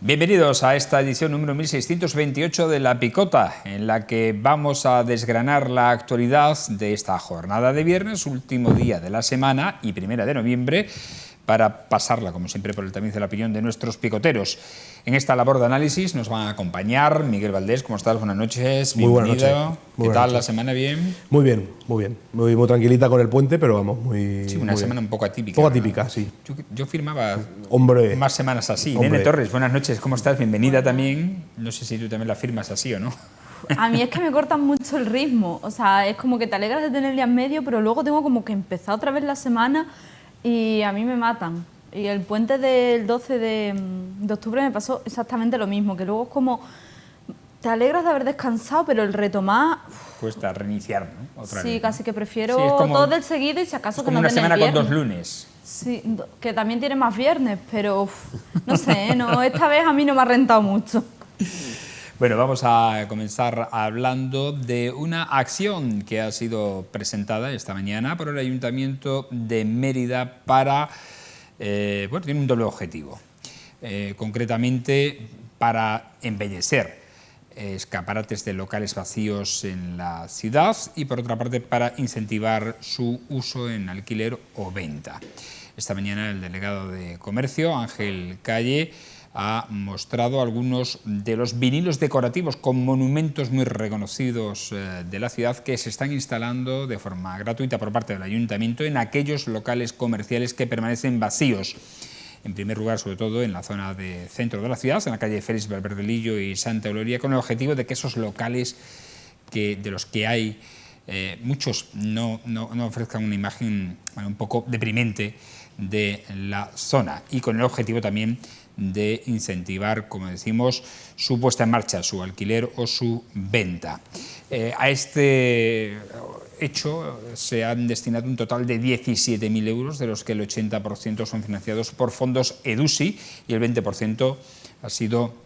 Bienvenidos a esta edición número 1628 de La Picota, en la que vamos a desgranar la actualidad de esta jornada de viernes, último día de la semana y 1 de noviembre, para pasarla, como siempre, por el tamiz de la opinión de nuestros picoteros. En esta labor de análisis nos van a acompañar Miguel Valdés. ¿Cómo estás? Buenas noches. Muy buenas noches. ¿Qué tal la semana? ¿Bien? Muy bien, muy bien. Muy tranquilita con el puente, pero vamos, muy... Sí, una muy semana bien. un poco atípica. Poco atípica, sí. Yo firmaba más semanas así. Hombre. Nene Torres, buenas noches. ¿Cómo estás? Bienvenida también. No sé si tú también la firmas así o no. A mí es que me cortan mucho el ritmo. O sea, es como que te alegras de tener el día en medio, pero luego tengo como que empezar otra vez la semana y a mí me matan. Y el puente del 12 de octubre me pasó exactamente lo mismo, que luego es como te alegras de haber descansado, pero el retomar... Cuesta reiniciar, ¿no? Otra vez, ¿no? Casi que prefiero Sí, es como, todo del seguido y si acaso es que como no una den el semana con viernes. 2 lunes. Sí, que también tiene más viernes, pero no sé, no, esta vez a mí no me ha rentado mucho. Bueno, vamos a comenzar hablando de una acción que ha sido presentada esta mañana por el Ayuntamiento de Mérida para... bueno, tiene un doble objetivo. Concretamente, para embellecer escaparates de locales vacíos en la ciudad y, por otra parte, para incentivar su uso en alquiler o venta. Esta mañana el delegado de Comercio, Ángel Calle, ha mostrado algunos de los vinilos decorativos con monumentos muy reconocidos de la ciudad que se están instalando de forma gratuita por parte del Ayuntamiento en aquellos locales comerciales que permanecen vacíos. En primer lugar, sobre todo, en la zona de centro de la ciudad, en la calle Félix Valverdelillo y Santa Gloria, con el objetivo de que esos locales de los que hay muchos no ofrezcan una imagen un poco deprimente de la zona, y con el objetivo también de incentivar, como decimos, su puesta en marcha, su alquiler o su venta. A este hecho se han destinado un total de 17.000 euros, de los que el 80% son financiados por fondos EDUSI y el 20% ha sido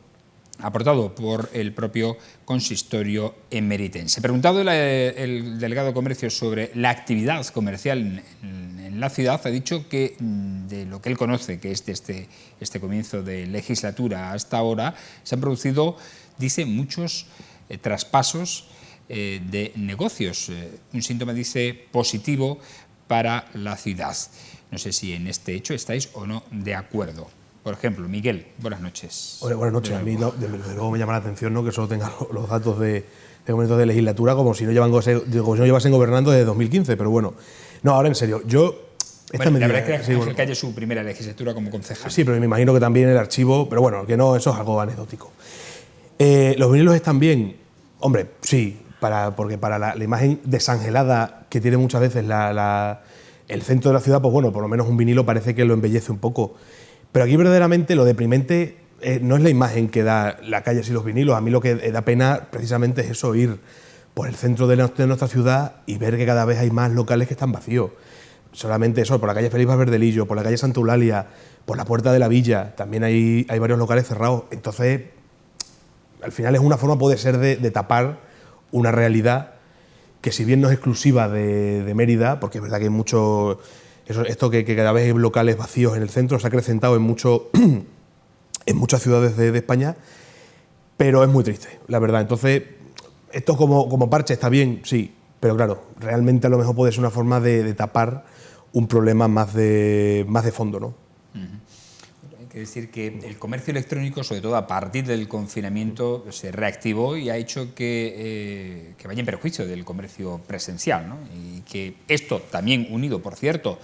aportado por el propio consistorio emeritense. Preguntado el delegado de Comercio sobre la actividad comercial en la ciudad, ha dicho que de lo que él conoce, que es de este comienzo de legislatura hasta ahora, se han producido, dice, muchos traspasos de negocios. Un síntoma, dice, positivo para la ciudad. No sé si en este hecho estáis o no de acuerdo. Por ejemplo, Miguel, buenas noches. Hola, buenas noches. A mí de luego me llama la atención, ¿no?, que solo tenga los datos de momentos de legislatura como si no llevasen gobernando desde 2015, pero bueno. No, ahora en serio, la verdad es que Ángel Calle es su primera legislatura como concejal. Sí, pero me imagino que también el archivo, pero bueno, que no, eso es algo anecdótico. ¿Los vinilos están bien? Hombre, sí, porque para la imagen desangelada que tiene muchas veces el centro de la ciudad, pues bueno, por lo menos un vinilo parece que lo embellece un poco. Pero aquí verdaderamente lo deprimente no es la imagen que da la calle y los vinilos. A mí lo que da pena precisamente es eso, ir por el centro de nuestra ciudad y ver que cada vez hay más locales que están vacíos. Solamente eso, por la calle Félix Valverdelillo, por la calle Santa Eulalia, por la Puerta de la Villa, también hay varios locales cerrados. Entonces, al final es una forma, puede ser, de tapar una realidad que, si bien no es exclusiva de Mérida, porque es verdad que hay mucho... Esto que cada vez hay locales vacíos en el centro se ha acrecentado en muchas ciudades de España, pero es muy triste, la verdad. Entonces, esto como parche está bien, sí, pero claro, realmente a lo mejor puede ser una forma de tapar un problema más de fondo, ¿no? Hay que decir que el comercio electrónico, sobre todo a partir del confinamiento, se reactivó y ha hecho que vaya en perjuicio del comercio presencial, ¿no? Y que esto también, unido, por cierto,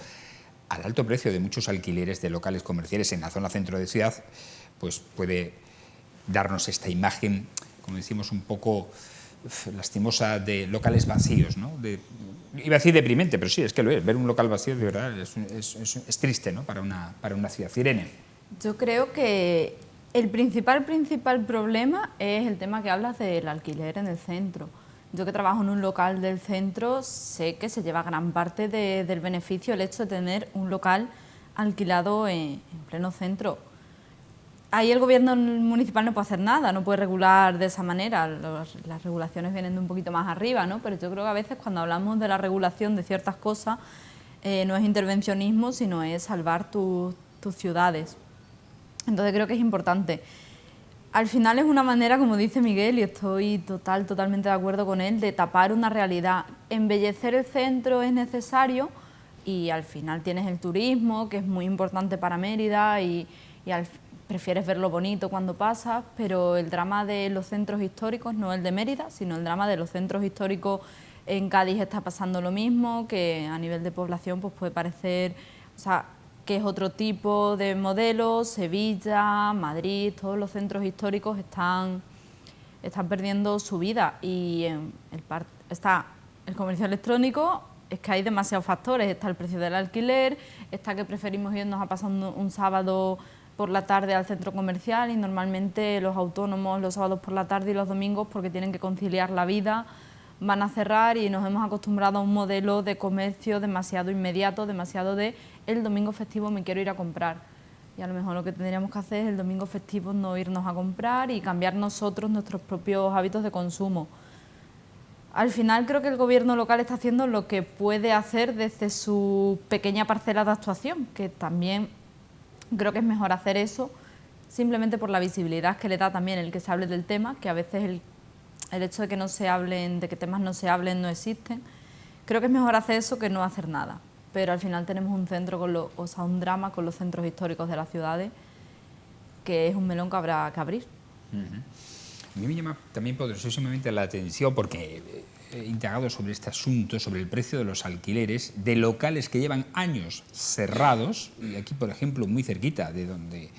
al alto precio de muchos alquileres de locales comerciales en la zona centro de ciudad, pues puede darnos esta imagen, como decimos, un poco lastimosa de locales vacíos, ¿no? Iba a decir deprimente, pero sí, es que lo es. Ver un local vacío, de verdad, es triste, ¿no?, para una ciudad. Irene. Yo creo que el principal problema es el tema que hablas del alquiler en el centro. Yo, que trabajo en un local del centro, sé que se lleva gran parte del beneficio el hecho de tener un local alquilado en pleno centro. Ahí el gobierno municipal no puede hacer nada, no puede regular de esa manera. Las regulaciones vienen de un poquito más arriba, ¿no? Pero yo creo que a veces, cuando hablamos de la regulación de ciertas cosas, no es intervencionismo, sino es salvar tus ciudades. Entonces creo que es importante. Al final es una manera, como dice Miguel, y estoy totalmente de acuerdo con él, de tapar una realidad. Embellecer el centro es necesario y al final tienes el turismo, que es muy importante para Mérida prefieres verlo bonito cuando pasas, pero el drama de los centros históricos, no el de Mérida, sino el drama de los centros históricos. En Cádiz está pasando lo mismo, que a nivel de población pues puede parecer, o sea, que es otro tipo de modelo. Sevilla, Madrid, todos los centros históricos están perdiendo su vida y está el comercio electrónico. Es que hay demasiados factores, está el precio del alquiler, está que preferimos irnos a pasar un sábado por la tarde al centro comercial y normalmente los autónomos los sábados por la tarde y los domingos, porque tienen que conciliar la vida, van a cerrar y nos hemos acostumbrado a un modelo de comercio demasiado inmediato, demasiado de el domingo festivo me quiero ir a comprar. Y a lo mejor lo que tendríamos que hacer es el domingo festivo no irnos a comprar y cambiar nosotros nuestros propios hábitos de consumo. Al final creo que el gobierno local está haciendo lo que puede hacer desde su pequeña parcela de actuación, que también creo que es mejor hacer eso simplemente por la visibilidad que le da también el que se hable del tema, que a veces el hecho de que no se hablen, de que temas no se hablen, no existen. Creo que es mejor hacer eso que no hacer nada, pero al final tenemos un centro, un drama con los centros históricos de las ciudades, que es un melón que habrá que abrir. A mí me llama también poderosísimamente la atención porque he indagado sobre este asunto, sobre el precio de los alquileres de locales que llevan años cerrados, y aquí, por ejemplo, muy cerquita de donde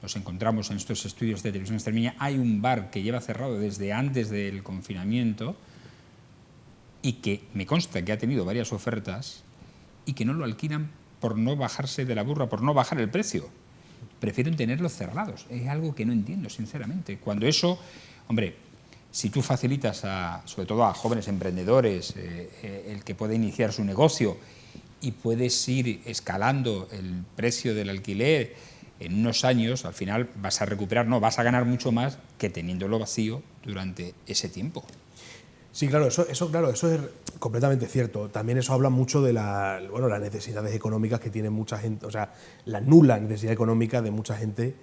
nos encontramos en estos estudios de Televisión Extremeña, hay un bar que lleva cerrado desde antes del confinamiento y que me consta que ha tenido varias ofertas y que no lo alquilan por no bajarse de la burra, por no bajar el precio. Prefieren tenerlos cerrados. Es algo que no entiendo, sinceramente. Cuando eso, hombre, si tú facilitas, sobre todo a jóvenes emprendedores, el que pueda iniciar su negocio y puedes ir escalando el precio del alquiler en unos años, al final vas a recuperar, no, vas a ganar mucho más que teniéndolo vacío durante ese tiempo. Sí, claro, eso es completamente cierto. También eso habla mucho de las necesidades económicas que tiene mucha gente, o sea, la nula necesidad económica de mucha gente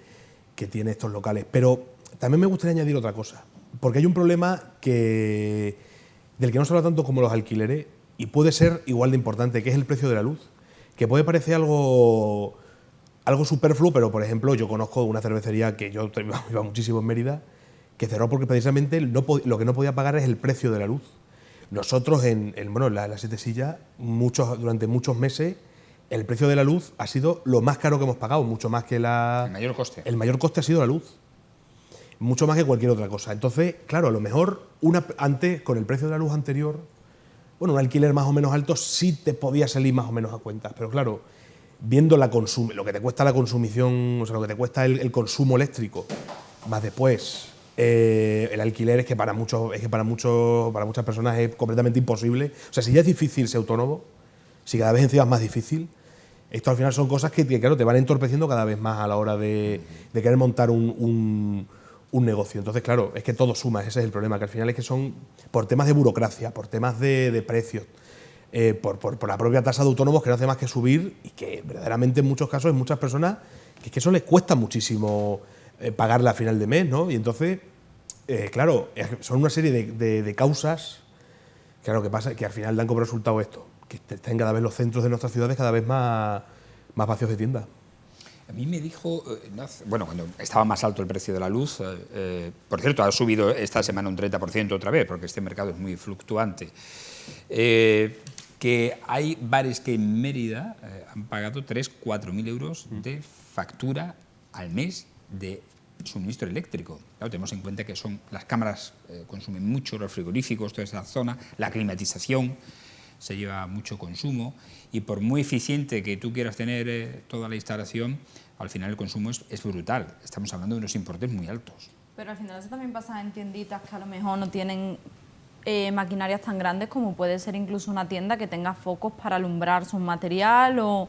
que tiene estos locales. Pero también me gustaría añadir otra cosa, porque hay un problema del que no se habla tanto como los alquileres y puede ser igual de importante, que es el precio de la luz, que puede parecer algo superfluo, pero por ejemplo yo conozco una cervecería que yo iba muchísimo en Mérida, que cerró porque precisamente lo que no podía pagar es el precio de la luz. Nosotros en la Siete Sillas, durante muchos meses, el precio de la luz ha sido lo más caro que hemos pagado, mucho más que el mayor coste. El mayor coste ha sido la luz, mucho más que cualquier otra cosa. Entonces, claro, a lo mejor antes, con el precio de la luz anterior, un alquiler más o menos alto sí te podía salir más o menos a cuentas, pero claro, viendo lo que te cuesta la consumición, o sea, lo que te cuesta el consumo eléctrico, más después el alquiler, es que para muchas personas es completamente imposible. O sea, si ya es difícil ser autónomo, si cada vez encima es más difícil, esto al final son cosas que claro, te van entorpeciendo cada vez más a la hora de querer montar un negocio. Entonces, claro, es que todo suma, ese es el problema, que al final es que son por temas de burocracia, por temas de precios, por la propia tasa de autónomos, que no hace más que subir y que verdaderamente en muchos casos, en muchas personas, que es que eso les cuesta muchísimo pagarla a final de mes, ¿no? Y entonces, claro, son una serie de causas, claro, que pasa, que al final dan como resultado esto, que estén cada vez los centros de nuestras ciudades cada vez más vacíos de tiendas. A mí me dijo, cuando estaba más alto el precio de la luz, por cierto, ha subido esta semana un 30% otra vez, porque este mercado es muy fluctuante, que hay bares que en Mérida han pagado 3.000-4.000 euros de factura al mes de suministro eléctrico. Claro, tenemos en cuenta que las cámaras consumen mucho, los frigoríficos, toda esa zona, la climatización se lleva mucho consumo y por muy eficiente que tú quieras tener toda la instalación, al final el consumo es brutal. Estamos hablando de unos importes muy altos. Pero al final eso también pasa en tienditas que a lo mejor no tienen maquinarias tan grandes como puede ser incluso una tienda que tenga focos para alumbrar su material o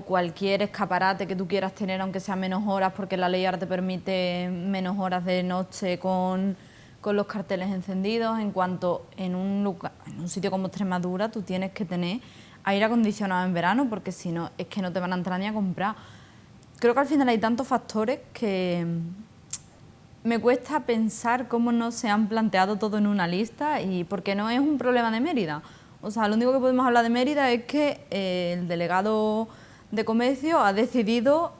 cualquier escaparate que tú quieras tener, aunque sea menos horas, porque la ley ahora te permite menos horas de noche con los carteles encendidos. En cuanto en un sitio como Extremadura, tú tienes que tener aire acondicionado en verano, porque si no, es que no te van a entrar ni a comprar. Creo que al final hay tantos factores que me cuesta pensar cómo no se han planteado todo en una lista, y porque no es un problema de Mérida. O sea, lo único que podemos hablar de Mérida es que el delegado de comercio ha decidido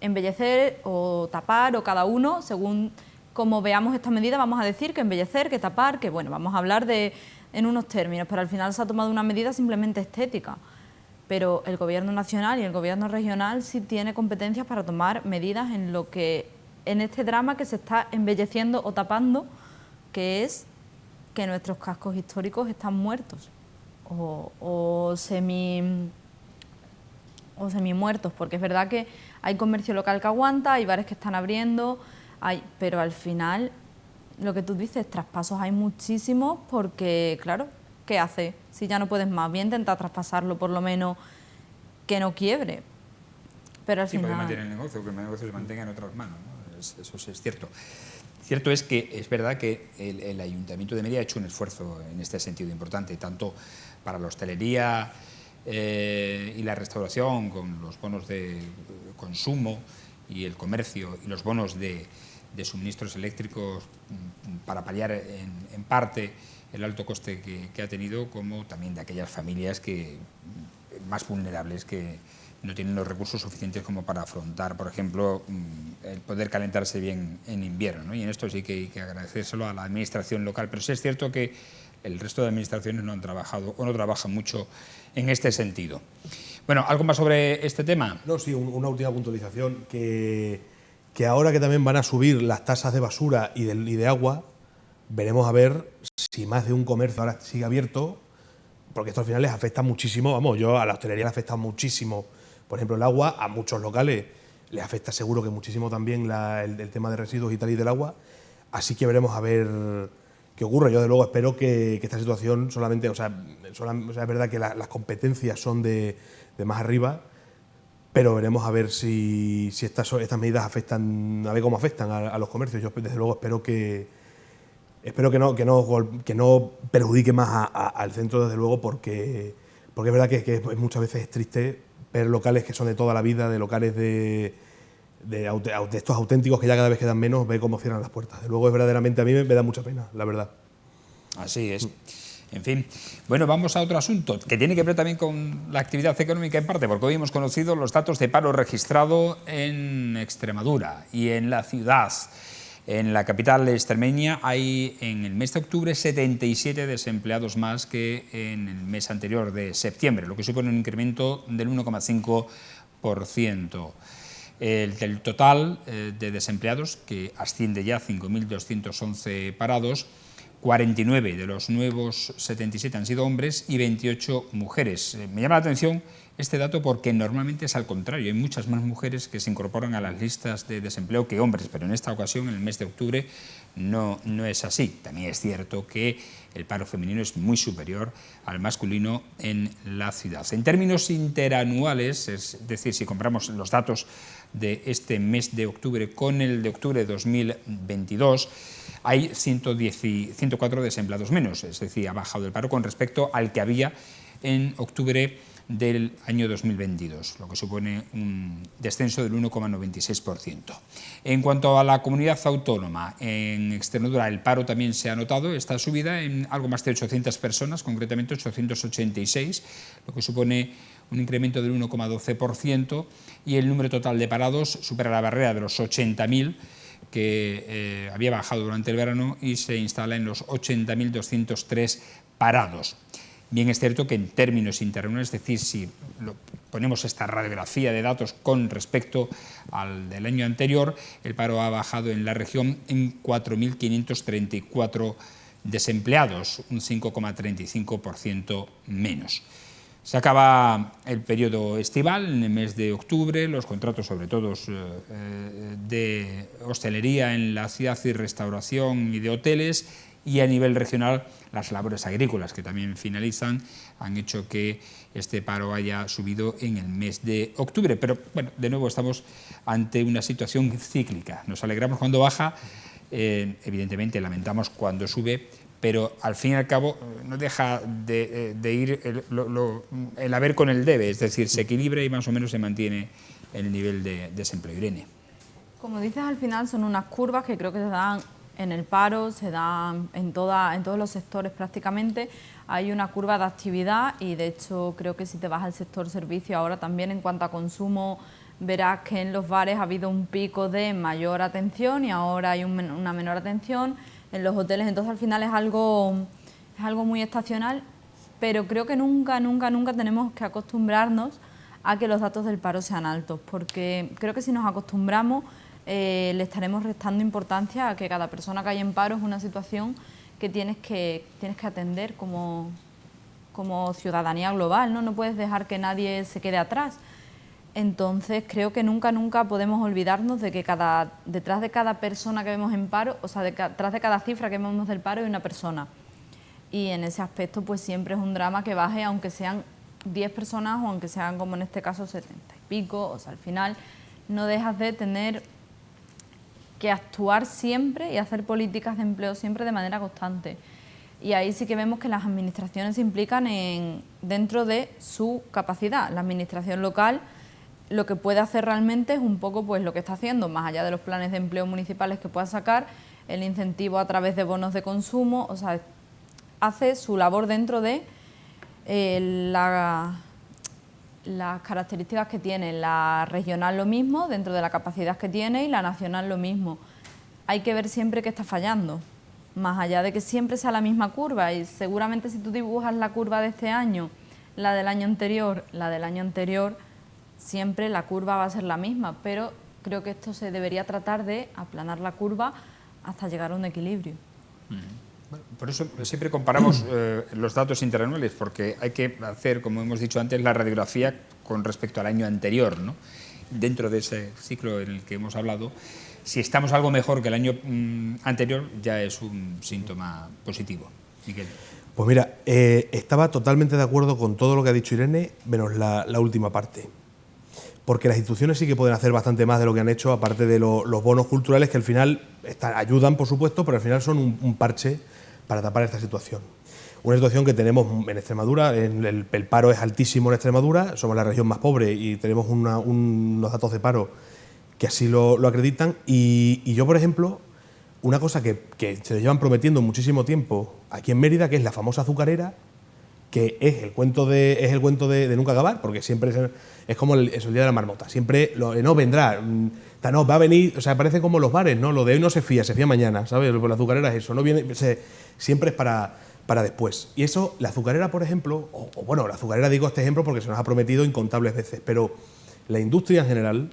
embellecer o tapar, o cada uno, según como veamos esta medida, vamos a decir que embellecer, que tapar, que bueno, vamos a hablar en unos términos, pero al final se ha tomado una medida simplemente estética. Pero el Gobierno nacional y el Gobierno regional sí tiene competencias para tomar medidas en este drama que se está embelleciendo o tapando, que es que nuestros cascos históricos están muertos o semi muertos, porque es verdad que hay comercio local que aguanta, hay bares que están abriendo, pero al final, lo que tú dices, traspasos hay muchísimos, porque claro, ¿qué hace? Si ya no puedes más, bien intentar traspasarlo, por lo menos que no quiebre. Pero al final... puede mantener el negocio, que el negocio se mantenga en otras manos, ¿no? Eso sí es cierto. Cierto es que es verdad que el Ayuntamiento de Mérida ha hecho un esfuerzo en este sentido importante, tanto para la hostelería y la restauración, con los bonos de consumo y el comercio, y los bonos de suministros eléctricos para paliar en parte el alto coste que ha tenido, como también de aquellas familias más vulnerables que no tienen los recursos suficientes como para afrontar, por ejemplo, el poder calentarse bien en invierno, ¿no? Y en esto sí que hay que agradecérselo a la administración local, pero sí es cierto que el resto de administraciones no han trabajado o no trabajan mucho en este sentido. Bueno, ¿algo más sobre este tema? No, sí, una última puntualización, que ahora que también van a subir las tasas de basura y de agua, veremos a ver si más de un comercio ahora sigue abierto, porque esto al final les afecta muchísimo. Vamos, a la hostelería le afecta muchísimo, por ejemplo, el agua, a muchos locales les afecta seguro que muchísimo también el tema de residuos y tal y del agua, así que veremos a ver qué ocurre. Yo, de luego, espero que esta situación solamente, o sea, es verdad que las competencias son de más arriba, pero veremos a ver si estas medidas afectan, a ver cómo afectan a los comercios. Yo, desde luego, espero que no perjudique más al centro, desde luego, porque es verdad que muchas veces es triste ver locales que son de toda la vida, de locales de estos auténticos que ya cada vez quedan menos, ver cómo cierran las puertas. De luego, es verdaderamente, a mí me da mucha pena, la verdad. Así es. En fin, bueno, vamos a otro asunto que tiene que ver también con la actividad económica en parte, porque hoy hemos conocido los datos de paro registrado en Extremadura y en la ciudad. En la capital extremeña hay en el mes de octubre 77 desempleados más que en el mes anterior de septiembre, lo que supone un incremento del 1,5%. Del total de desempleados, que asciende ya a 5.211 parados, 49 de los nuevos 77 han sido hombres y 28 mujeres. Me llama la atención este dato porque normalmente es al contrario, hay muchas más mujeres que se incorporan a las listas de desempleo que hombres, pero en esta ocasión, en el mes de octubre, no es así. También es cierto que el paro femenino es muy superior al masculino en la ciudad. En términos interanuales, es decir, si comparamos los datos de este mes de octubre con el de octubre de 2022, hay 104 desempleados menos, es decir, ha bajado el paro con respecto al que había en octubre del año 2022, lo que supone un descenso del 1,96%. En cuanto a la comunidad autónoma, en Extremadura el paro también se ha notado, esta subida en algo más de 800 personas, concretamente 886, lo que supone un incremento del 1,12%, y el número total de parados supera la barrera de los 80.000, que había bajado durante el verano, y se instala en los 80.203 parados. Bien es cierto que en términos interanuales, es decir, si ponemos esta radiografía de datos con respecto al del año anterior, el paro ha bajado en la región en 4.534 desempleados, un 5,35% menos. Se acaba el periodo estival en el mes de octubre, los contratos, sobre todo de hostelería en la ciudad y restauración y de hoteles, y a nivel regional las labores agrícolas, que también finalizan, han hecho que este paro haya subido en el mes de octubre. Pero bueno, de nuevo estamos ante una situación cíclica. Nos alegramos cuando baja, evidentemente lamentamos cuando sube, pero al fin y al cabo no deja de ir el haber con el debe, es decir, se equilibra y más o menos se mantiene el nivel de desempleo. Irene. Como dices, al final son unas curvas que creo que se dan en el paro, se dan en todos los sectores prácticamente. Hay una curva de actividad y de hecho creo que si te vas al sector servicio ahora también en cuanto a consumo verás que en los bares ha habido un pico de mayor atención y ahora hay una menor atención. En los hoteles entonces al final es algo muy estacional, pero creo que nunca tenemos que acostumbrarnos a que los datos del paro sean altos, porque creo que si nos acostumbramos le estaremos restando importancia a que cada persona que hay en paro es una situación que tienes que atender como ciudadanía global, ¿no? No puedes dejar que nadie se quede atrás. Entonces creo que nunca podemos olvidarnos de que detrás de cada persona que vemos en paro, o sea, detrás de cada cifra que vemos del paro hay una persona. Y en ese aspecto pues siempre es un drama que baje, aunque sean 10 personas o aunque sean como en este caso 70 y pico, o sea, al final no dejas de tener que actuar siempre y hacer políticas de empleo siempre de manera constante. Y ahí sí que vemos que las administraciones se implican dentro de su capacidad. La administración local lo que puede hacer realmente es un poco pues lo que está haciendo, más allá de los planes de empleo municipales que pueda sacar, el incentivo a través de bonos de consumo, o sea, hace su labor dentro de las características que tiene. La regional lo mismo, dentro de la capacidad que tiene, y la nacional lo mismo. Hay que ver siempre qué está fallando, más allá de que siempre sea la misma curva, y seguramente si tú dibujas la curva de este año, la del año anterior, siempre la curva va a ser la misma, pero creo que esto se debería tratar de aplanar la curva hasta llegar a un equilibrio. Bueno, por eso siempre comparamos los datos interanuales, porque hay que hacer, como hemos dicho antes, la radiografía con respecto al año anterior, ¿no? Dentro de ese ciclo en el que hemos hablado, si estamos algo mejor que el año anterior, ya es un síntoma positivo. Miguel. Pues mira, estaba totalmente de acuerdo con todo lo que ha dicho Irene, menos la última parte. Porque las instituciones sí que pueden hacer bastante más de lo que han hecho, aparte de los bonos culturales que al final ayudan, por supuesto, pero al final son un parche para tapar esta situación. Una situación que tenemos en Extremadura, el paro es altísimo en Extremadura, somos la región más pobre y tenemos unos datos de paro que así lo acreditan. Y yo, por ejemplo, una cosa que se le llevan prometiendo muchísimo tiempo aquí en Mérida, que es la famosa azucarera, que es el cuento de nunca acabar, porque siempre es como el día de la marmota, siempre no vendrá, no va a venir, o sea, parece como los bares, ¿no? Lo de hoy no se fía mañana, ¿sabes? La azucarera es eso, no viene, siempre es para después. Y eso, la azucarera, por ejemplo, bueno, la azucarera digo este ejemplo porque se nos ha prometido incontables veces, pero la industria en general,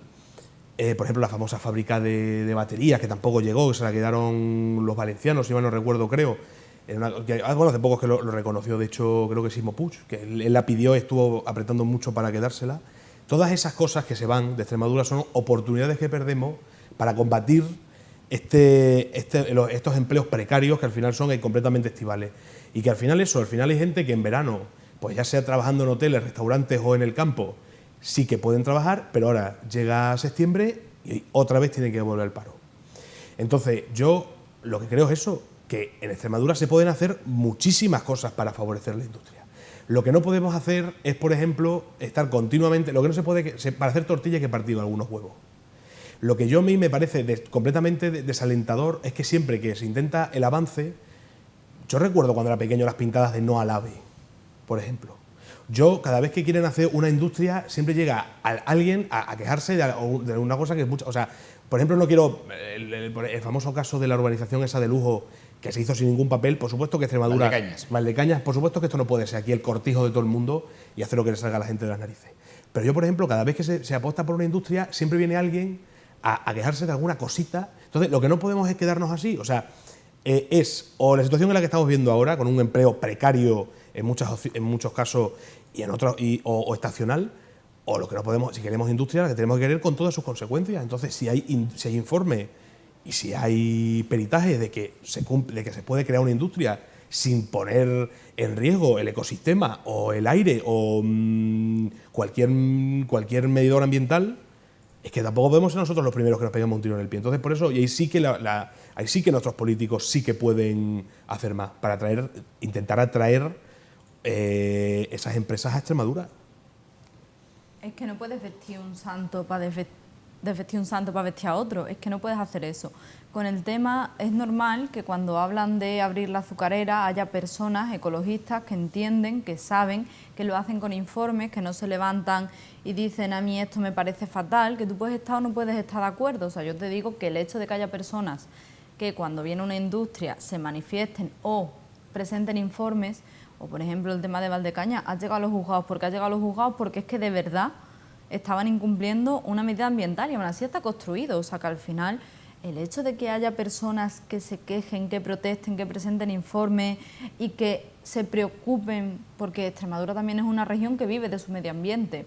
por ejemplo, la famosa fábrica de baterías, que tampoco llegó, que se la quedaron los valencianos, si mal no recuerdo, creo. Bueno, hace poco que lo reconoció, de hecho, creo que Simo Puig, que él la pidió, estuvo apretando mucho para quedársela. Todas esas cosas que se van de Extremadura son oportunidades que perdemos para combatir estos empleos precarios que al final son completamente estivales. Y que al final hay gente que en verano, pues ya sea trabajando en hoteles, restaurantes o en el campo, sí que pueden trabajar, pero ahora llega septiembre y otra vez tienen que volver al paro. Entonces, yo lo que creo es eso, que en Extremadura se pueden hacer muchísimas cosas para favorecer la industria. Lo que no podemos hacer es, por ejemplo, estar continuamente... Lo que no se puede... Para hacer tortilla hay que partir algunos huevos. Lo que a mí me parece completamente desalentador es que siempre que se intenta el avance... Yo recuerdo cuando era pequeño las pintadas de no al AVE, por ejemplo. Cada vez que quieren hacer una industria, siempre llega alguien a quejarse de una cosa que es mucha... O sea, por ejemplo, no quiero... El famoso caso de la urbanización esa de lujo que se hizo sin ningún papel, por supuesto que Extremadura... Valdecañas, por supuesto que esto no puede ser aquí el cortijo de todo el mundo y hacer lo que le salga a la gente de las narices. Pero yo, por ejemplo, cada vez que se apuesta por una industria, siempre viene alguien a quejarse de alguna cosita. Entonces, lo que no podemos es quedarnos así. O sea, o la situación en la que estamos viendo ahora, con un empleo precario en muchos casos y en otros, o estacional, o lo que no podemos, si queremos industria, lo que tenemos que querer con todas sus consecuencias. Entonces, si hay informe y si hay peritaje de que se puede crear una industria sin poner en riesgo el ecosistema o el aire o cualquier medidor ambiental, es que tampoco podemos ser nosotros los primeros que nos pegamos un tiro en el pie. Entonces, por eso, y ahí sí que nuestros políticos sí que pueden hacer más para intentar atraer esas empresas a Extremadura. Es que no puedes vestir un santo para desvestir un santo para vestir a otro, es que no puedes hacer eso. Con el tema es normal que cuando hablan de abrir la azucarera haya personas ecologistas que entienden, que saben, que lo hacen con informes, que no se levantan y dicen a mí esto me parece fatal, que tú puedes estar o no puedes estar de acuerdo. O sea, yo te digo que el hecho de que haya personas que cuando viene una industria se manifiesten o presenten informes, o por ejemplo el tema de Valdecañas, ha llegado a los juzgados. ¿Por qué ha llegado a los juzgados? Porque es que de verdad estaban incumpliendo una medida ambiental y aún así está construido. O sea que al final el hecho de que haya personas que se quejen, que protesten, que presenten informes y que se preocupen, porque Extremadura también es una región que vive de su medio ambiente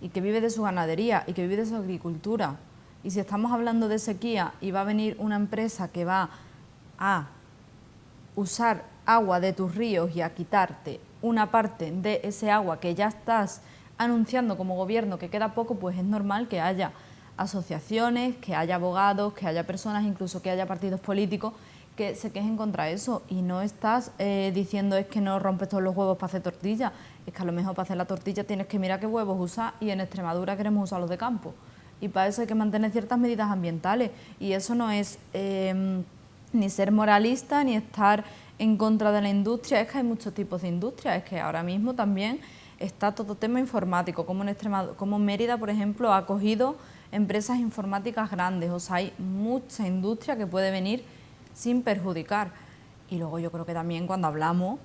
y que vive de su ganadería y que vive de su agricultura. Y si estamos hablando de sequía y va a venir una empresa que va a usar agua de tus ríos y a quitarte una parte de ese agua que ya estás anunciando como gobierno que queda poco, pues es normal que haya asociaciones, que haya abogados, que haya personas, incluso que haya partidos políticos que se quejen contra eso. Y no estás diciendo es que no rompes todos los huevos para hacer tortilla, es que a lo mejor para hacer la tortilla tienes que mirar qué huevos usar y en Extremadura queremos usar los de campo. Y para eso hay que mantener ciertas medidas ambientales y eso no es ni ser moralista ni estar en contra de la industria, es que hay muchos tipos de industria, es que ahora mismo también está todo tema informático, como en Extremadura, como Mérida, por ejemplo, ha acogido empresas informáticas grandes, o sea, hay mucha industria que puede venir sin perjudicar. Y luego yo creo que también cuando hablamos,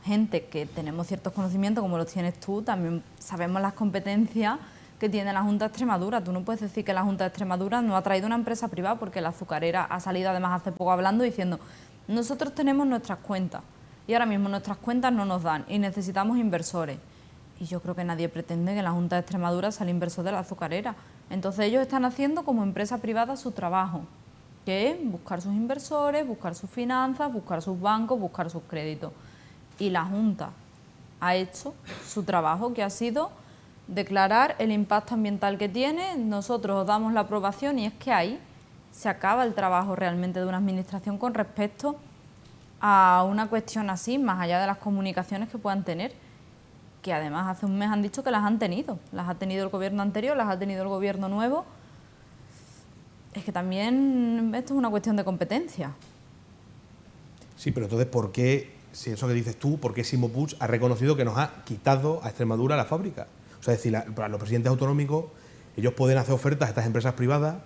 gente que tenemos ciertos conocimientos, como los tienes tú, también sabemos las competencias que tiene la Junta de Extremadura. Tú no puedes decir que la Junta de Extremadura no ha traído una empresa privada, porque la azucarera ha salido además hace poco hablando diciendo nosotros tenemos nuestras cuentas y ahora mismo nuestras cuentas no nos dan y necesitamos inversores. Y yo creo que nadie pretende que la Junta de Extremadura sea el inversor de la azucarera. Entonces ellos están haciendo como empresa privada su trabajo, que es buscar sus inversores, buscar sus finanzas, buscar sus bancos, buscar sus créditos. Y la Junta ha hecho su trabajo, que ha sido declarar el impacto ambiental que tiene, nosotros os damos la aprobación y es que ahí se acaba el trabajo realmente de una administración con respecto a una cuestión así, más allá de las comunicaciones que puedan tener, que además hace un mes han dicho que las han tenido. Las ha tenido el gobierno anterior, las ha tenido el gobierno nuevo. Es que también esto es una cuestión de competencia. Sí, pero entonces, ¿por qué, si eso que dices tú, por qué Ximo Puig ha reconocido que nos ha quitado a Extremadura la fábrica? O sea, es decir, para los presidentes autonómicos, ellos pueden hacer ofertas a estas empresas privadas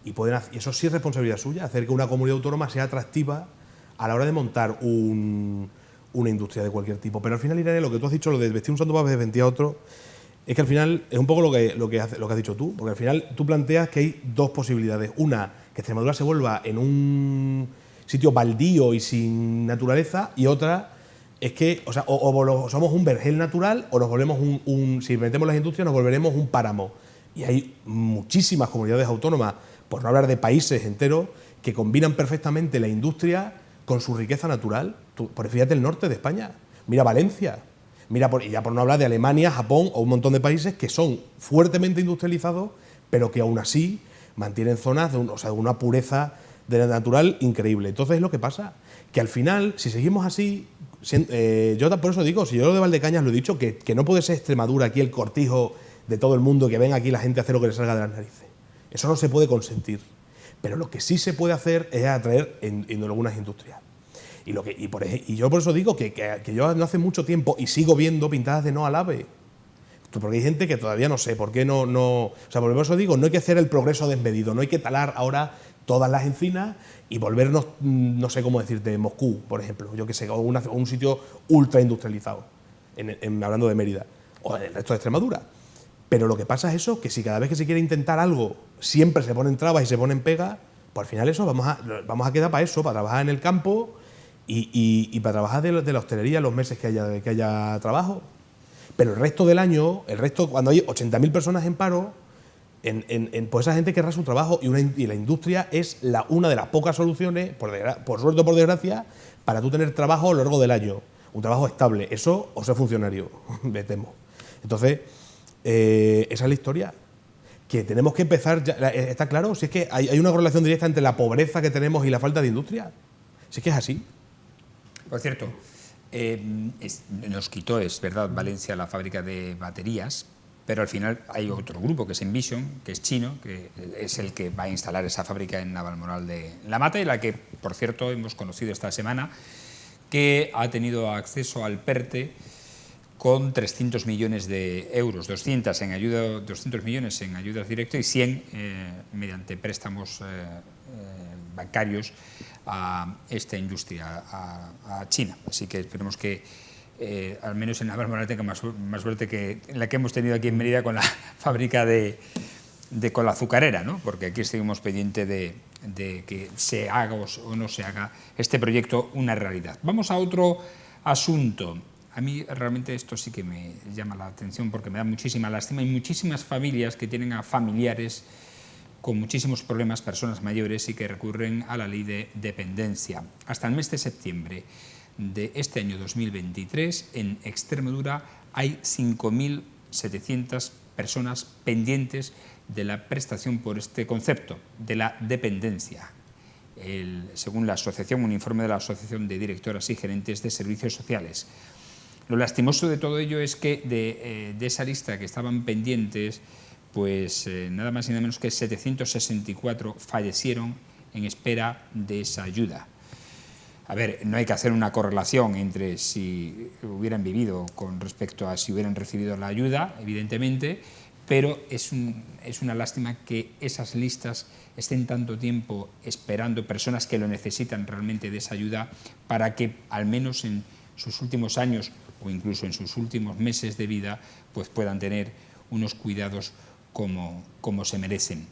y eso sí es responsabilidad suya, hacer que una comunidad autónoma sea atractiva a la hora de montar una industria de cualquier tipo. Pero al final, Irene, lo que tú has dicho, lo de vestir un santo para vestir a otro, es que al final es un poco lo que has dicho tú, porque al final tú planteas que hay dos posibilidades. Una, que Extremadura se vuelva en un sitio baldío y sin naturaleza, y otra es que, o sea, somos un vergel natural o nos volvemos si metemos las industrias, nos volveremos un páramo. Y hay muchísimas comunidades autónomas, por no hablar de países enteros, que combinan perfectamente la industria con su riqueza natural. Fíjate el norte de España, mira Valencia, y ya por no hablar de Alemania, Japón o un montón de países que son fuertemente industrializados, pero que aún así mantienen zonas de una pureza de la natural increíble. Entonces, lo que pasa que al final, si seguimos así, yo por eso digo, si yo lo de Valdecañas lo he dicho, que no puede ser Extremadura aquí el cortijo de todo el mundo, que venga aquí la gente a hacer lo que le salga de las narices. Eso no se puede consentir. Pero lo que sí se puede hacer es atraer en algunas industrias. Y yo por eso digo que yo no hace mucho tiempo, y sigo viendo pintadas de no al AVE. Porque hay gente que todavía no sé por qué no. O sea, por eso digo, no hay que hacer el progreso desmedido, no hay que talar ahora todas las encinas y volvernos, no sé cómo decirte, Moscú, por ejemplo, yo que sé, o un sitio ultra industrializado, hablando de Mérida, o del resto de Extremadura. Pero lo que pasa es eso, que si cada vez que se quiere intentar algo siempre se ponen trabas y se ponen pegas, pues al final eso vamos a quedar para eso, para trabajar en el campo y para trabajar de la hostelería los meses que haya trabajo. Pero el resto del año, cuando hay 80.000 personas en paro, pues esa gente querrá su trabajo y la industria es una de las pocas soluciones, por suerte o por desgracia, para tú tener trabajo a lo largo del año, un trabajo estable. Eso o ser funcionario, me temo. Entonces, esa es la historia. Que tenemos que empezar, está claro, si es que hay una correlación directa entre la pobreza que tenemos y la falta de industria. Si es que es así. Por cierto, nos quitó, es verdad, Valencia la fábrica de baterías, pero al final hay otro grupo que es Envision, que es chino, que es el que va a instalar esa fábrica en Navalmoral de La Mata, y la que, por cierto, hemos conocido esta semana, que ha tenido acceso al PERTE con 300 millones de euros, 200 millones en ayudas directas y 100 mediante préstamos bancarios a esta industria, a China. Así que esperemos que al menos en Navalmoral tenga más suerte que la que hemos tenido aquí en Mérida con la fábrica con la azucarera, ¿no? Porque aquí seguimos pendientes de que se haga o no se haga este proyecto una realidad. Vamos a otro asunto. A mí realmente esto sí que me llama la atención porque me da muchísima lástima. Hay muchísimas familias que tienen a familiares con muchísimos problemas, personas mayores, y que recurren a la ley de dependencia. Hasta el mes de septiembre de este año 2023, en Extremadura hay 5.700 personas pendientes de la prestación por este concepto de la dependencia. Según la asociación, un informe de la Asociación de Directoras y Gerentes de Servicios Sociales. Lo lastimoso de todo ello es que de esa lista que estaban pendientes, pues nada más y nada menos que 764 fallecieron en espera de esa ayuda. A ver, no hay que hacer una correlación entre si hubieran vivido con respecto a si hubieran recibido la ayuda, evidentemente, pero es una lástima que esas listas estén tanto tiempo esperando personas que lo necesitan realmente de esa ayuda para que al menos en sus últimos años o incluso en sus últimos meses de vida pues puedan tener unos cuidados como se merecen.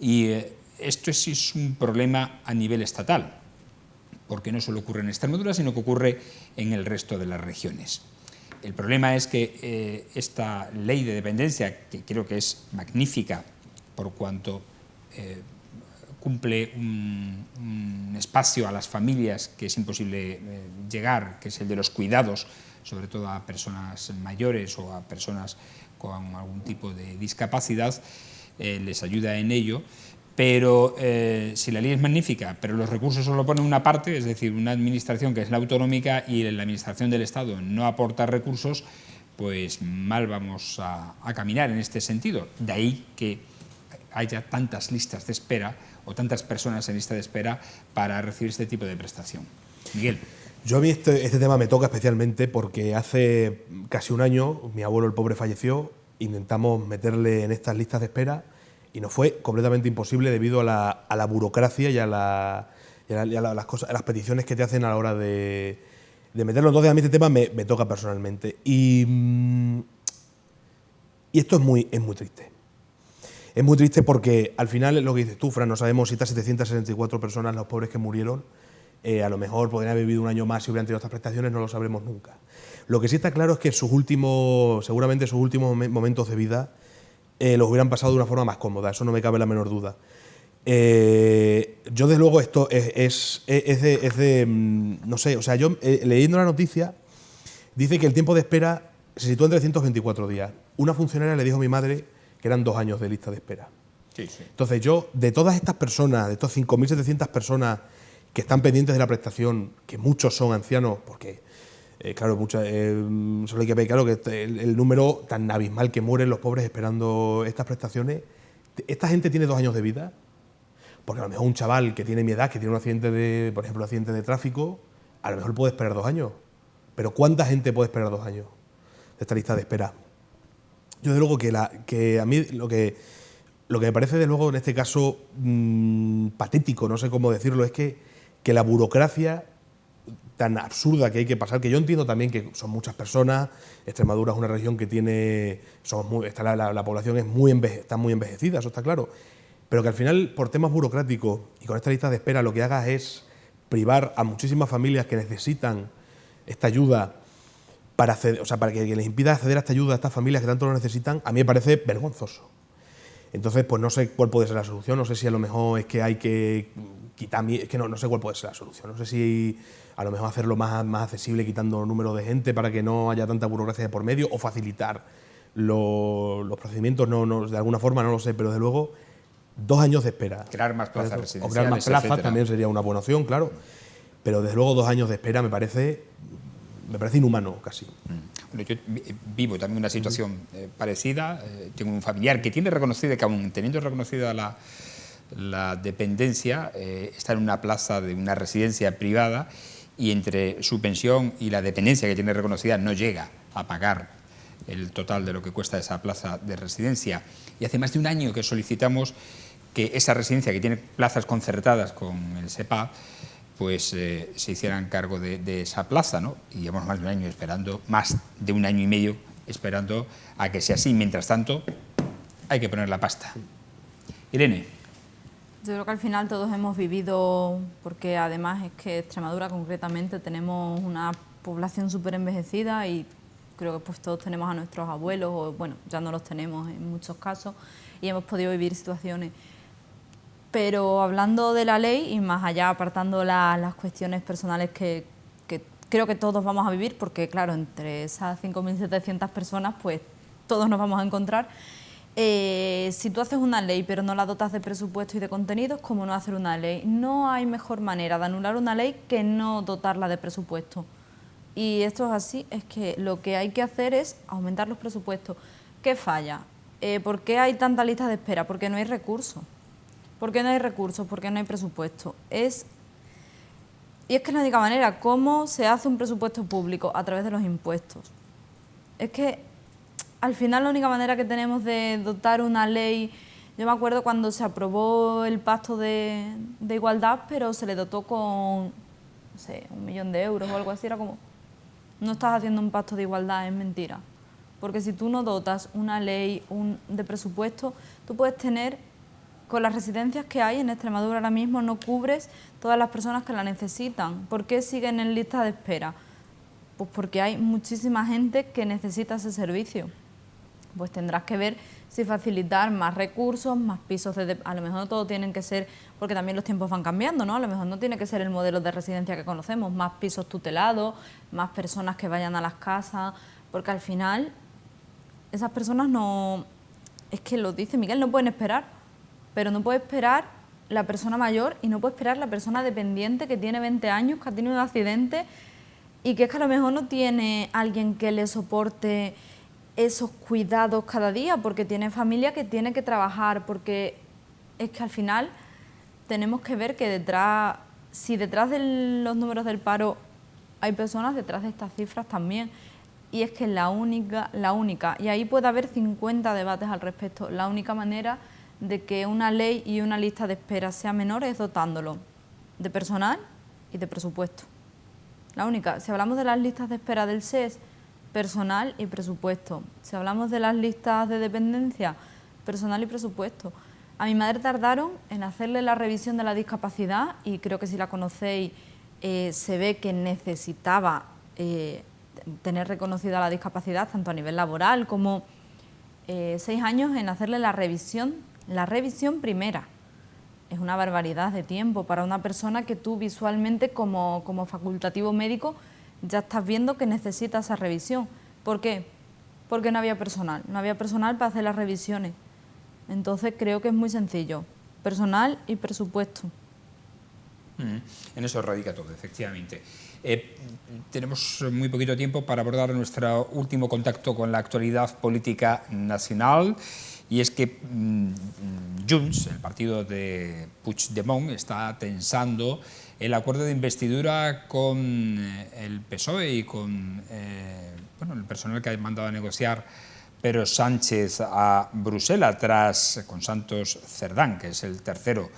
Y esto sí es un problema a nivel estatal, porque no solo ocurre en Extremadura, sino que ocurre en el resto de las regiones. El problema es que esta ley de dependencia, que creo que es magnífica por cuanto cumple un espacio a las familias que es imposible llegar, que es el de los cuidados, sobre todo a personas mayores o a personas con algún tipo de discapacidad, les ayuda en ello. Pero si la ley es magnífica, pero los recursos solo ponen una parte, es decir, una administración que es la autonómica y la administración del Estado no aporta recursos, pues mal vamos a caminar en este sentido. De ahí que haya tantas listas de espera o tantas personas en lista de espera para recibir este tipo de prestación. Miguel. Yo a mí este tema me toca especialmente porque hace casi un año mi abuelo, el pobre, falleció, intentamos meterle en estas listas de espera y nos fue completamente imposible debido a la burocracia y a las peticiones que te hacen a la hora de meterlo. Entonces a mí este tema me toca personalmente y esto es muy triste. Es muy triste porque al final es lo que dices tú, Fran, no sabemos si estas 764 personas, los pobres que murieron, a lo mejor podrían haber vivido un año más si hubieran tenido estas prestaciones, no lo sabremos nunca. Lo que sí está claro es que seguramente sus últimos momentos de vida los hubieran pasado de una forma más cómoda, eso no me cabe la menor duda. Yo, desde luego, esto es de no sé, o sea, yo leyendo la noticia, dice que el tiempo de espera se sitúa en 324 días. Una funcionaria le dijo a mi madre que eran 2 años de lista de espera. Sí, sí. Entonces yo, de todas estas personas, de estos 5.700 personas que están pendientes de la prestación, que muchos son ancianos, porque, claro, solo hay que ver, claro, que el número tan abismal que mueren los pobres esperando estas prestaciones, esta gente tiene 2 años de vida, porque a lo mejor un chaval que tiene mi edad, que tiene un accidente por ejemplo, un accidente de tráfico, a lo mejor puede esperar 2 años. Pero ¿cuánta gente puede esperar 2 años de esta lista de espera? Yo, de luego, que a mí lo que me parece, de luego, en este caso, patético, no sé cómo decirlo, es que la burocracia tan absurda que hay que pasar, que yo entiendo también que son muchas personas, Extremadura es una región que tiene, la población está muy envejecida, eso está claro, pero que al final, por temas burocráticos y con esta lista de espera, lo que haga es privar a muchísimas familias que necesitan esta ayuda para que les impida acceder a esta ayuda a estas familias que tanto lo necesitan, a mí me parece vergonzoso. Entonces, pues no sé cuál puede ser la solución, no sé si a lo mejor es que hay que quitar, es que no sé cuál puede ser la solución, no sé si a lo mejor hacerlo más accesible quitando número de gente para que no haya tanta burocracia de por medio o facilitar los procedimientos, de alguna forma, no lo sé, pero desde luego 2 años de espera. Crear más plazas residenciales, o crear más plazas, etcétera. También sería una buena opción, claro, pero desde luego 2 años de espera me parece inhumano casi. Bueno, yo vivo también una situación parecida. Tengo un familiar que tiene reconocida, que aún teniendo reconocida la dependencia, está en una plaza de una residencia privada y entre su pensión y la dependencia que tiene reconocida no llega a pagar el total de lo que cuesta esa plaza de residencia. Y hace más de un año que solicitamos que esa residencia, que tiene plazas concertadas con el SEPA, pues se hicieran cargo de esa plaza, ¿no? Y llevamos más de un año esperando, más de un año y medio esperando a que sea así. Mientras tanto, hay que poner la pasta. Irene. Yo creo que al final todos hemos vivido, porque además es que Extremadura concretamente tenemos una población súper envejecida y creo que pues todos tenemos a nuestros abuelos, o bueno, ya no los tenemos en muchos casos, y hemos podido vivir situaciones. Pero hablando de la ley y más allá, apartando las cuestiones personales que creo que todos vamos a vivir, porque claro, entre esas 5.700 personas, pues todos nos vamos a encontrar. Si tú haces una ley pero no la dotas de presupuesto y de contenidos, ¿cómo no hacer una ley? No hay mejor manera de anular una ley que no dotarla de presupuesto. Y esto es así, es que lo que hay que hacer es aumentar los presupuestos. ¿Qué falla? ¿Por qué hay tanta lista de espera? Porque no hay recursos. ¿Por qué no hay recursos? Porque no hay presupuesto. Y es que la única manera, ¿cómo se hace un presupuesto público? A través de los impuestos. Es que al final la única manera que tenemos de dotar una ley, yo me acuerdo cuando se aprobó el pacto de igualdad, pero se le dotó con, no sé, 1 millón de euros o algo así, era como, no estás haciendo un pacto de igualdad, es mentira. Porque si tú no dotas una ley de presupuesto, tú puedes tener, con las residencias que hay en Extremadura ahora mismo, no cubres todas las personas que la necesitan. ¿Por qué siguen en lista de espera? Pues porque hay muchísima gente que necesita ese servicio. Pues tendrás que ver si facilitar más recursos, más pisos a lo mejor no todo tienen que ser, porque también los tiempos van cambiando, ¿no? A lo mejor no tiene que ser el modelo de residencia que conocemos, más pisos tutelados, más personas que vayan a las casas, porque al final esas personas no, es que lo dice Miguel, no pueden esperar, pero no puede esperar la persona mayor y no puede esperar la persona dependiente que tiene 20 años, que ha tenido un accidente y que es que a lo mejor no tiene alguien que le soporte esos cuidados cada día, porque tiene familia que tiene que trabajar, porque es que al final tenemos que ver que detrás, si detrás de los números del paro hay personas, detrás de estas cifras también, y es que la única, y ahí puede haber 50 debates al respecto, la única manera de que una ley y una lista de espera sea menor es dotándolo de personal y de presupuesto. La única, si hablamos de las listas de espera del SES, personal y presupuesto. Si hablamos de las listas de dependencia, personal y presupuesto. A mi madre tardaron en hacerle la revisión de la discapacidad y creo que si la conocéis se ve que necesitaba tener reconocida la discapacidad tanto a nivel laboral como 6 años en hacerle la revisión primera. Es una barbaridad de tiempo para una persona que tú visualmente como facultativo médico ya estás viendo que necesita esa revisión. ¿Por qué? Porque no había personal para hacer las revisiones. Entonces creo que es muy sencillo, personal y presupuesto. En eso radica todo, efectivamente. Tenemos muy poquito tiempo para abordar nuestro último contacto con la actualidad política nacional, y es que Junts, el partido de Puigdemont, está tensando el acuerdo de investidura con el PSOE y con el personal que ha mandado a negociar Pedro Sánchez a Bruselas, con Santos Cerdán, que es el tercero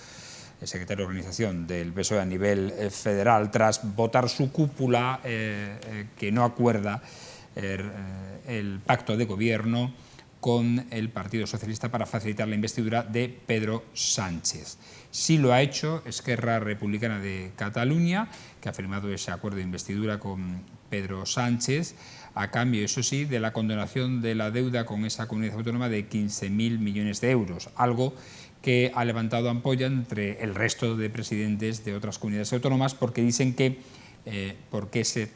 secretario de organización del PSOE a nivel federal, tras votar su cúpula que no acuerda el pacto de gobierno con el Partido Socialista para facilitar la investidura de Pedro Sánchez. Sí lo ha hecho Esquerra Republicana de Cataluña, que ha firmado ese acuerdo de investidura con Pedro Sánchez, a cambio, eso sí, de la condonación de la deuda con esa comunidad autónoma de 15.000 millones de euros, algo que ha levantado ampolla entre el resto de presidentes de otras comunidades autónomas, porque dicen que por qué se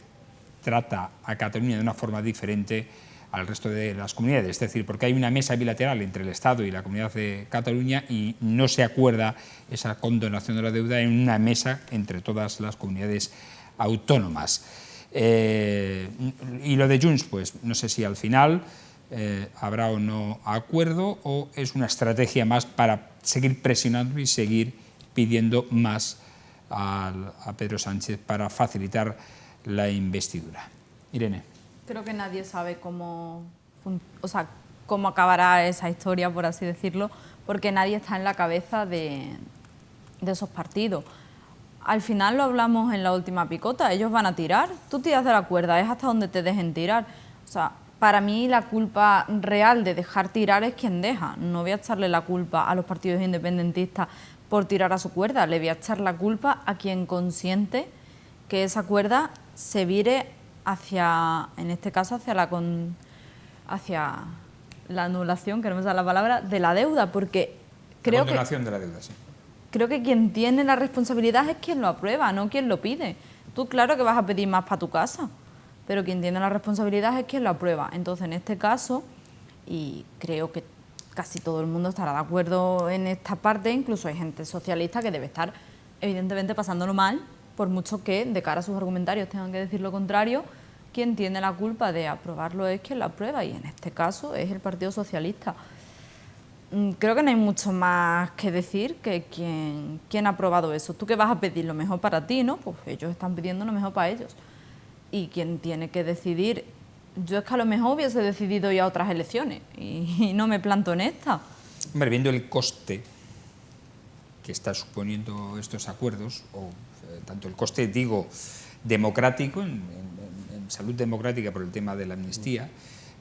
trata a Cataluña de una forma diferente al resto de las comunidades, es decir, porque hay una mesa bilateral entre el Estado y la Comunidad de Cataluña y no se acuerda esa condonación de la deuda en una mesa entre todas las comunidades autónomas. Y lo de Junts, pues no sé si al final habrá o no acuerdo o es una estrategia más para seguir presionando y seguir pidiendo más a Pedro Sánchez para facilitar la investidura. Irene. Creo que nadie sabe cómo acabará esa historia, por así decirlo, porque nadie está en la cabeza de esos partidos. Al final lo hablamos en la última picota, ellos van a tirar, tú tiras de la cuerda, es hasta donde te dejen tirar. O sea, para mí la culpa real de dejar tirar es quien deja. No voy a echarle la culpa a los partidos independentistas por tirar a su cuerda, le voy a echar la culpa a quien consiente que esa cuerda se vire hacia, en este caso, hacia la anulación, que no me sale la palabra, de la deuda, porque creo que... La condonación de la deuda, sí. Creo que quien tiene la responsabilidad es quien lo aprueba, no quien lo pide. Tú claro que vas a pedir más para tu casa, pero quien tiene la responsabilidad es quien lo aprueba. Entonces, en este caso, y creo que casi todo el mundo estará de acuerdo en esta parte, incluso hay gente socialista que debe estar evidentemente pasándolo mal, por mucho que de cara a sus argumentarios tengan que decir lo contrario, quien tiene la culpa de aprobarlo es quien lo aprueba, y en este caso es el Partido Socialista. Creo que no hay mucho más que decir que quién ha aprobado eso. Tú que vas a pedir lo mejor para ti, ¿no? Pues ellos están pidiendo lo mejor para ellos. Y quien tiene que decidir, yo es que a lo mejor hubiese decidido ir a otras elecciones y no me planto en esta. Hombre, viendo el coste que está suponiendo estos acuerdos, o tanto el coste, digo, democrático, en salud democrática por el tema de la amnistía,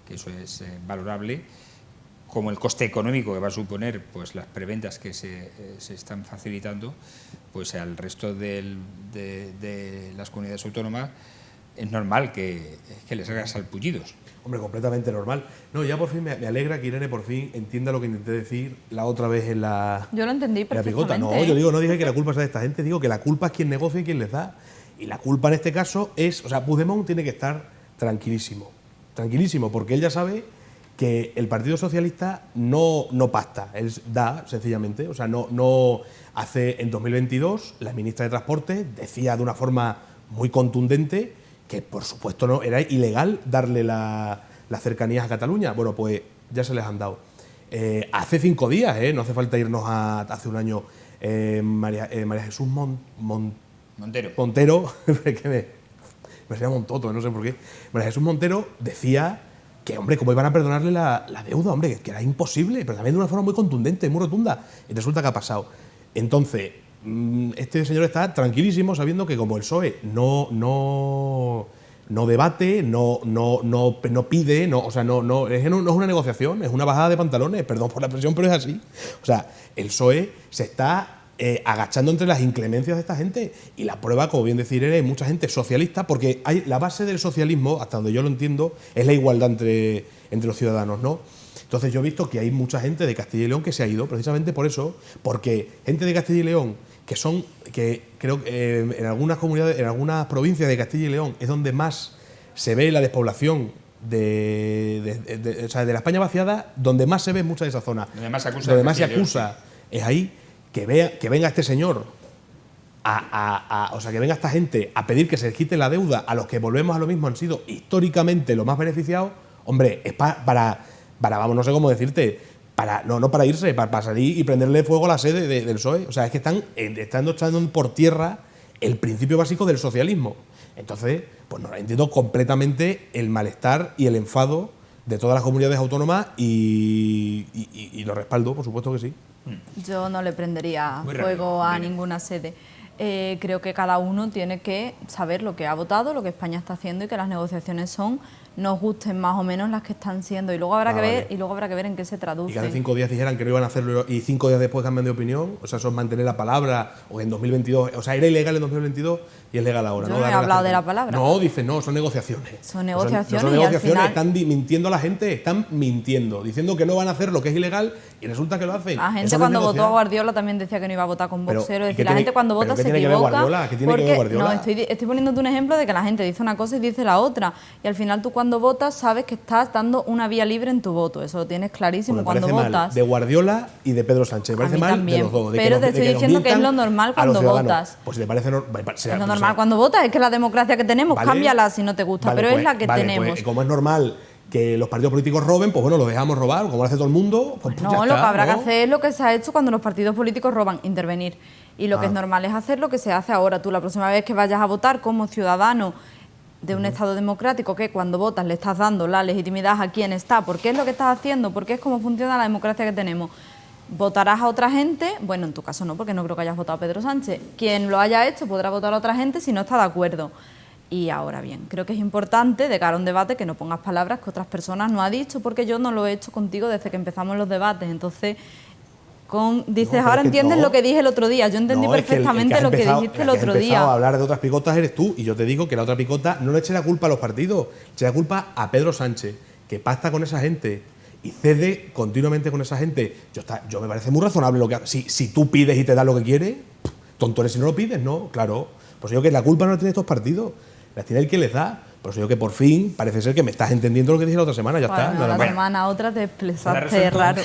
que eso es valorable, como el coste económico que va a suponer pues las preventas que se están facilitando, pues al resto de las comunidades autónomas es normal que les haga salpullidos. Hombre, completamente normal. No, ya por fin me alegra que Irene por fin entienda lo que intenté decir la otra vez en la... Yo lo entendí perfectamente. La picota. No, yo digo, no dije que la culpa sea de esta gente, digo que la culpa es quien negocia y quien les da. Y la culpa en este caso es... O sea, Puigdemont tiene que estar tranquilísimo. Tranquilísimo, porque él ya sabe que el Partido Socialista no pacta, él da, sencillamente. O sea, no hace... En 2022, la ministra de Transporte decía de una forma muy contundente que, por supuesto, no era ilegal darle las cercanías a Cataluña. Bueno, pues ya se les han dado. Hace 5 días, no hace falta irnos a hace un año, María Jesús Montero, que me llama Montoto, no sé por qué. María Jesús Montero decía que, hombre, cómo iban a perdonarle la deuda, hombre, que era imposible, pero también de una forma muy contundente, muy rotunda. Y resulta que ha pasado. Entonces, este señor está tranquilísimo sabiendo que como el PSOE no debate, no pide, no es una negociación, es una bajada de pantalones, perdón por la expresión, pero es así. O sea, el PSOE se está agachando entre las inclemencias de esta gente, y la prueba, como bien decir, hay mucha gente socialista, porque la base del socialismo, hasta donde yo lo entiendo, es la igualdad entre los ciudadanos, ¿no? Entonces yo he visto que hay mucha gente de Castilla y León que se ha ido precisamente por eso, porque gente de Castilla y León que creo que en algunas comunidades, en algunas provincias de Castilla y León es donde más se ve la despoblación o sea, de la España vaciada, donde más se ve mucha de esa zona, donde más se acusa, es ahí que venga este señor o sea, que venga esta gente a pedir que se les quite la deuda a los que, volvemos a lo mismo, han sido históricamente los más beneficiados. Hombre, es para vamos, no sé cómo decirte, no para irse, para salir y prenderle fuego a la sede del PSOE. O sea, es que están echando por tierra el principio básico del socialismo. Entonces, pues no, entiendo completamente el malestar y el enfado de todas las comunidades autónomas y lo respaldo, por supuesto que sí. Yo no le prendería fuego a ninguna sede. Creo que cada uno tiene que saber lo que ha votado, lo que España está haciendo, y que las negociaciones nos gusten más o menos las que están siendo, y luego habrá que ver en qué se traduce. Y que hace 5 días dijeran que no iban a hacerlo y 5 días después cambian de opinión. O sea, eso es mantener la palabra. O en 2022, o sea, era ilegal en 2022 y es legal ahora. Yo no he hablado de la palabra. No, dicen, no, son negociaciones. Son negociaciones, no son negociaciones, y al final están mintiendo a la gente, están mintiendo, diciendo que no van a hacer lo que es ilegal y resulta que lo hacen. La gente cuando votó a Guardiola también decía que no iba a votar con Vox. Es decir, la gente cuando vota se equivoca. ¿Qué tiene que ver Guardiola? No, estoy poniéndote un ejemplo de que la gente dice una cosa y dice la otra, y al final tú cuando cuando votas sabes que estás dando una vía libre en tu voto, eso lo tienes clarísimo Pues me cuando parece mal votas. de Guardiola y de Pedro Sánchez, me parece A mí mal también, de los dos. pero te estoy diciendo que es lo normal cuando votas. Pues si te parece Es lo normal cuando votas, es que la democracia que tenemos, vale, cámbiala si no te gusta, vale, pero pues, es la que vale, tenemos. Pues, como es normal que los partidos políticos roben, pues bueno, los dejamos robar, como lo hace todo el mundo. Pues No, ya lo está, que habrá ¿no? que hacer es lo que se ha hecho cuando los partidos políticos roban, intervenir. Y lo que es normal es hacer lo que se hace ahora. Tú la próxima vez que vayas a votar como ciudadano de un Estado democrático, que cuando votas le estás dando la legitimidad a quien está, porque es lo que estás haciendo, porque es como funciona la democracia que tenemos. Votarás a otra gente, bueno, en tu caso no, porque no creo que hayas votado a Pedro Sánchez. Quien lo haya hecho podrá votar a otra gente si no está de acuerdo. Y ahora bien, creo que es importante, de cara a un debate, que no pongas palabras que otras personas no han dicho, porque yo no lo he hecho contigo desde que empezamos los debates. Entonces, dices, ahora entiendes lo que dije el otro día. Yo entendí perfectamente lo que dijiste el otro día. A hablar de otras picotas eres tú, y yo te digo que la otra picota no le eche la culpa a los partidos, eche la culpa a Pedro Sánchez, que pacta con esa gente y cede continuamente con esa gente. Yo me parece muy razonable lo que hace. Si tú pides y te da lo que quieres, tonto eres si no lo pides, ¿no? Claro. Pues yo que la culpa no la tienen estos partidos, la tiene el que les da. Por eso yo que por fin parece ser que me estás entendiendo lo que dije la otra semana, ya está. Bueno, la semana a otra te expresaste raro.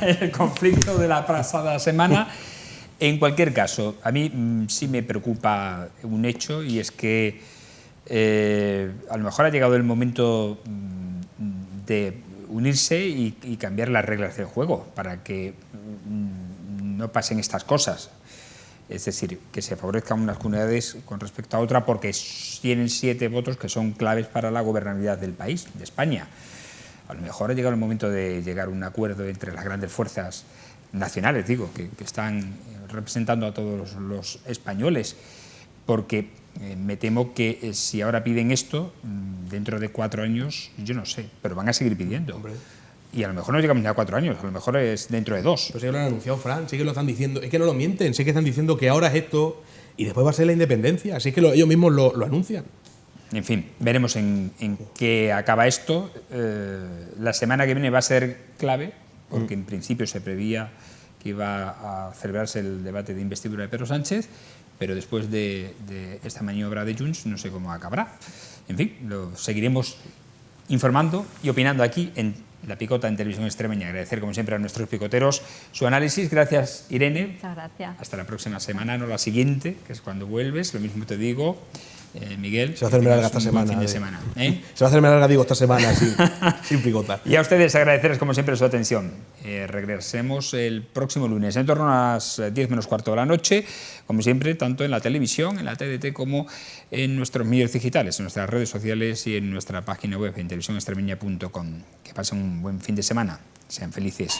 El conflicto de la pasada semana. En cualquier caso, a mí sí me preocupa un hecho, y es que a lo mejor ha llegado el momento de unirse y cambiar las reglas del juego para que no pasen estas cosas. Es decir, que se favorezcan unas comunidades con respecto a otra porque tienen 7 votos que son claves para la gobernabilidad del país, de España. A lo mejor ha llegado el momento de llegar a un acuerdo entre las grandes fuerzas nacionales, digo, que están representando a todos los españoles, porque me temo que si ahora piden esto, dentro de 4 años, yo no sé, pero van a seguir pidiendo. Hombre. Y a lo mejor no llegamos ni a 4 años, a lo mejor es dentro de 2. Pues sí que lo han anunciado, Fran, sí que lo están diciendo. Es que no lo mienten, sí que están diciendo que ahora es esto y después va a ser la independencia. Así que ellos mismos lo anuncian. En fin, veremos en qué acaba esto. La semana que viene va a ser clave, porque en principio se preveía que iba a celebrarse el debate de investidura de Pedro Sánchez, pero después de esta maniobra de Junts no sé cómo acabará. En fin, lo seguiremos informando y opinando aquí en La Picota en Televisión Extremeña. Agradecer, como siempre, a nuestros picoteros su análisis. Gracias, Irene. Muchas gracias. Hasta la próxima semana, no la siguiente, que es cuando vuelves. Lo mismo te digo, Miguel. Se va a hacerme larga esta un buen semana. fin de semana, ¿eh? Se va a hacerme larga, digo, esta semana sin picota. Y a ustedes agradecerles, como siempre, su atención. Regresemos el próximo lunes, en torno a las 10 menos cuarto de la noche, como siempre, tanto en la televisión, en la TDT, como en nuestros medios digitales, en nuestras redes sociales y en nuestra página web, en televisionextremeña.com. Que pasen un buen fin de semana. Sean felices.